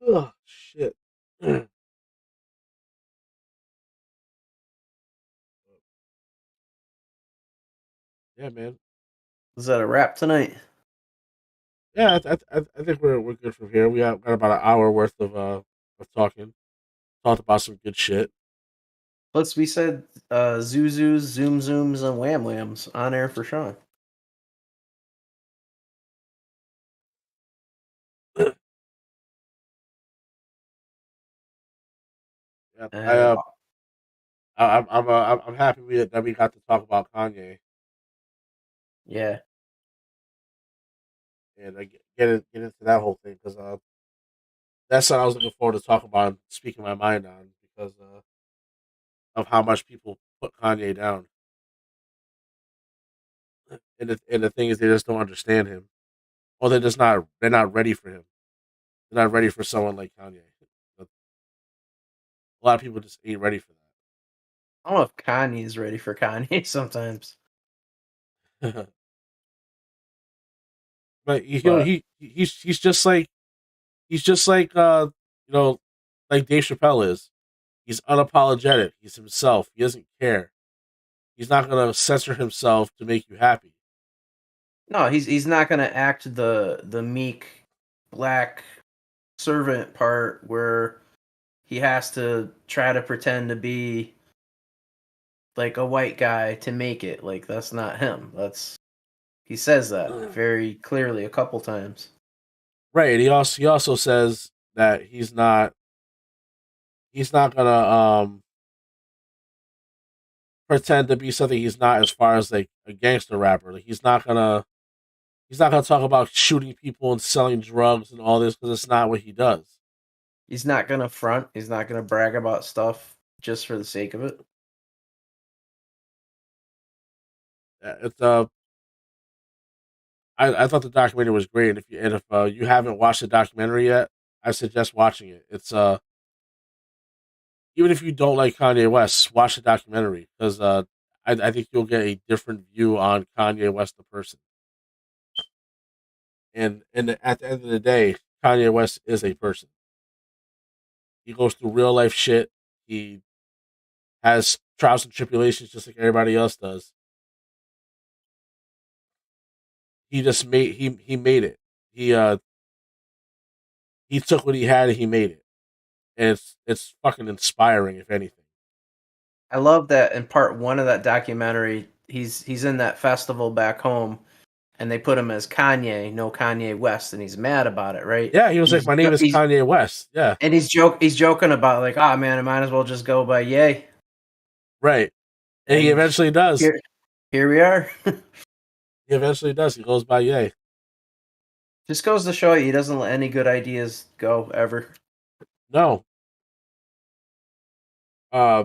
Oh shit. Yeah, man. Is that a wrap tonight? Yeah, I think we're good from here. We got about an hour worth of talking. Talked about some good shit. We said Zuzus, Zoom Zooms, and Wham Whams on air for Sean. Yeah, I'm happy that we got to talk about Kanye. Yeah. and I get into that whole thing because that's what I was looking forward to talking about and speaking my mind on because of how much people put Kanye down. And the thing is, they just don't understand him, or they're not ready for him. They're not ready for someone like Kanye. But a lot of people just ain't ready for I don't know if Kanye's ready for Kanye sometimes, that. But but he's just like you know like Dave Chappelle is. He's unapologetic. He's himself. He doesn't care. He's not gonna censor himself to make you happy. no, he's not gonna act the meek black servant part where he has to try to pretend to be like a white guy to make it. Like that's not him. That's he says that very clearly a couple times. Right. He also says that he's not gonna pretend to be something he's not as far as like a gangster rapper. Like he's not gonna talk about shooting people and selling drugs and all this because it's not what he does. He's not gonna front. He's not gonna brag about stuff just for the sake of it. It's I thought the documentary was great. And if you haven't watched the documentary yet, I suggest watching it. It's even if you don't like Kanye West, watch the documentary because I think you'll get a different view on Kanye West the person. And at the end of the day, Kanye West is a person. He goes through real life shit. He has trials and tribulations just like everybody else does. He made it. He took what he had and he made it. And it's fucking inspiring if anything. I love that in part one of that documentary, he's in that festival back home, and they put him as Kanye, no Kanye West, and he's mad about it, right? Yeah, he was like, "My name is He's Kanye West." Yeah, and he's joking about like, ah, man, I might as well just go by Ye. right. And he And eventually does. here we are. He eventually does. He goes by Ye. Just goes to show you, he doesn't let any good ideas go ever. No. Uh,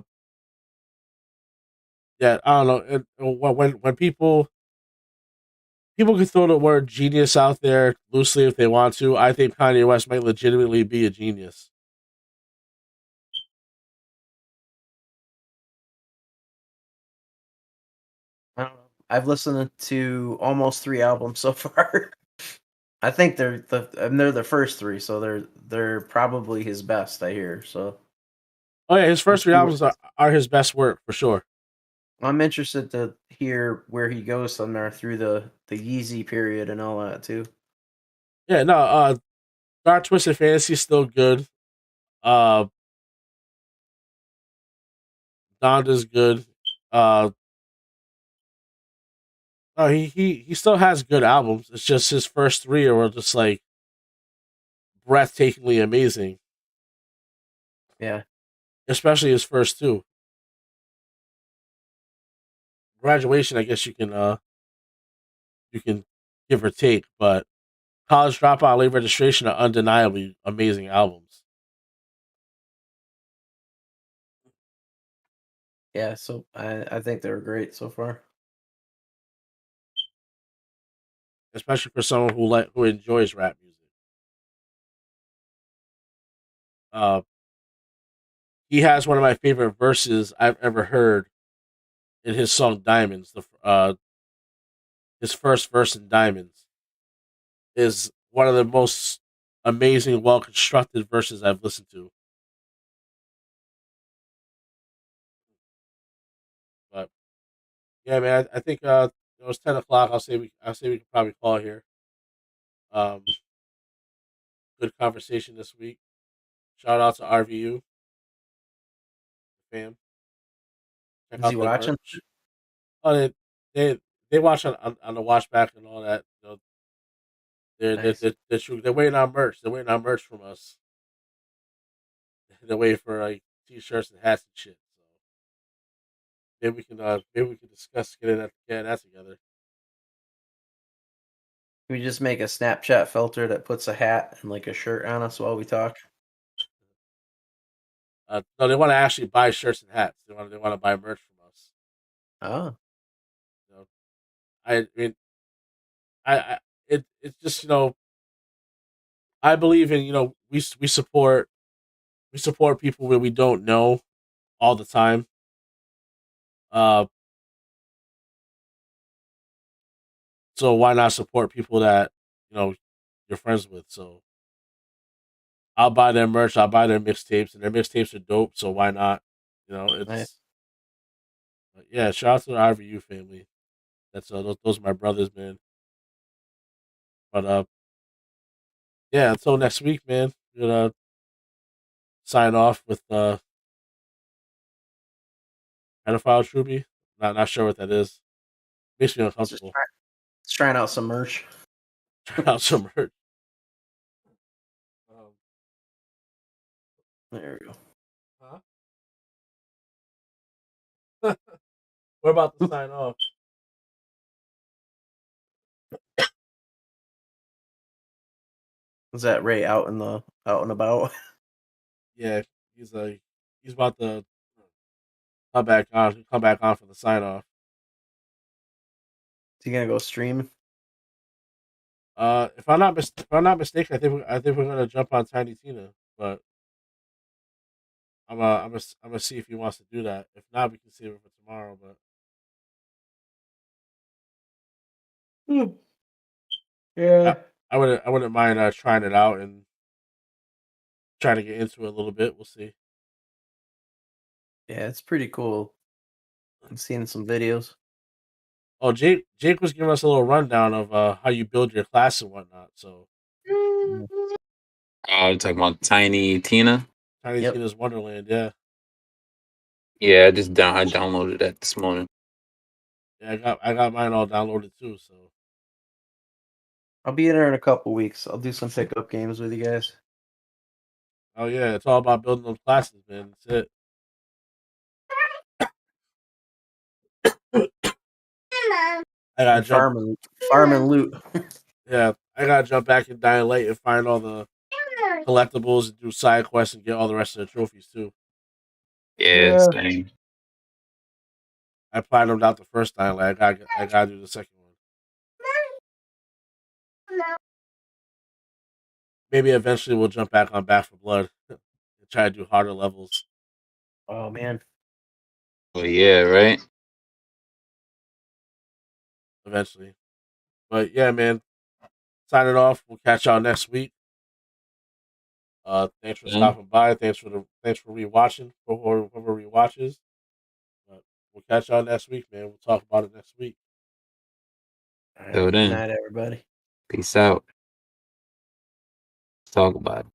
yeah, I don't know. When people can throw the word genius out there loosely if they want to, I think Kanye West might legitimately be a genius. I don't know. I've listened to almost 3 albums so far. I think they're the first three, so they're probably his best. I hear so. Oh yeah, his We'll first three see albums are his best work for sure. I'm interested to hear where he goes from there through the Yeezy period and all that too. Yeah, no, Dark Twisted Fantasy is still good. Uh, Donda's good. Uh, no, he still has good albums. It's just his first three were just like breathtakingly amazing, Yeah, especially his first two. Graduation, I guess you can give or take, but College Dropout, Late Registration are undeniably amazing albums. yeah. So I think they're great so far. Especially for someone who enjoys rap music. Uh, he has one of my favorite verses I've ever heard in his song Diamonds. His first verse in Diamonds is one of the most amazing, well constructed verses I've listened to. But yeah, man, I think it was 10 o'clock. I'll say we can probably call here. Um, good conversation this week. Shout out to RVU fam. Check Is he out their watching? merch. Oh, they they watch on the watch back and all that. You know, Nice. they're waiting on merch. They're waiting on merch from us. They're waiting for like t-shirts and hats and shit. So maybe we can discuss getting that together. we just make a Snapchat filter that puts a hat and like a shirt on us while we talk? No, they want to actually buy shirts and hats. They want to buy merch from us. Oh, You know, I mean, it's just I believe in we support people where we don't know all the time. Uh, so why not support people that you're friends with? So I'll buy their merch. I'll buy their mixtapes, and their mixtapes are dope. So why not? nice. Yeah. Shout out to the IVU family. That's those are my brothers, man. But yeah. Until next week, man. We're gonna sign off with pedophile Truby. Not sure what that is. Makes me uncomfortable. Just trying out some merch. Try out some merch. There we go. Huh? We're about to sign off. Is that Ray out and about? Yeah, he's he's about to come back on. Come back on for the sign off. Is he gonna go stream? If I'm not mistaken, I think we're gonna jump on Tiny Tina, but I'm gonna see if he wants to do that. If not, we can save it for tomorrow. But Yeah. I wouldn't mind trying it out and trying to get into it a little bit. We'll see. Yeah, it's pretty cool. I'm seeing some videos. Oh, Jake was giving us a little rundown of how you build your class and whatnot. So You're talking about Tiny Tina? Tiny Yep. Tina's Wonderland, yeah. Yeah, I downloaded that this morning. Yeah, I got mine all downloaded too. So I'll be in there in a couple weeks. I'll do some pickup games with you guys. oh yeah, it's all about building those classes, man. That's it. I gotta And jump. farm and loot. Yeah, I gotta jump back in Dying Light and find all the collectibles and do side quests and get all the rest of the trophies too. Yeah, same. I platinumed out the first Dying Light. I gotta do the second one. Maybe eventually we'll jump back on Back for Blood and try to do harder levels Oh man. Oh yeah, right? eventually. But yeah, man. Signing off. We'll catch y'all next week. Thanks for stopping by. Thanks for rewatching for whoever rewatches. But we'll catch y'all next week, man. We'll talk about it next week. All right. Till Good then. night, everybody. Peace out. Let's talk about it.